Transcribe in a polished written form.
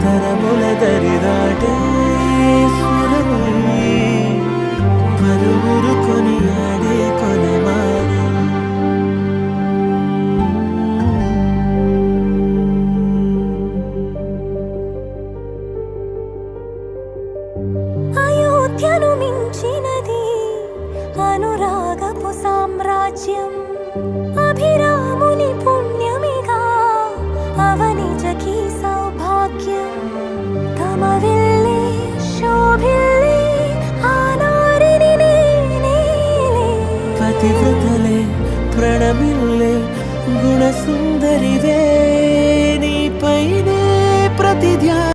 తరముల దరిదాటే స్వరమై పలువురు కొనియాడే కొలమానం. అయోధ్యను మించినది అనురాగపు సామ్రాజ్యం. అభిరాముని పుణ్యమిగా అవనిజకి సౌభాగ్యం. తమ వెళ్ళే శోభిల్లే ఆనారిని నేనేలే. పతివ్రతలే ప్రణమిల్లే గుణసుందరివే నీపైనే ప్రతి ధ్యానం.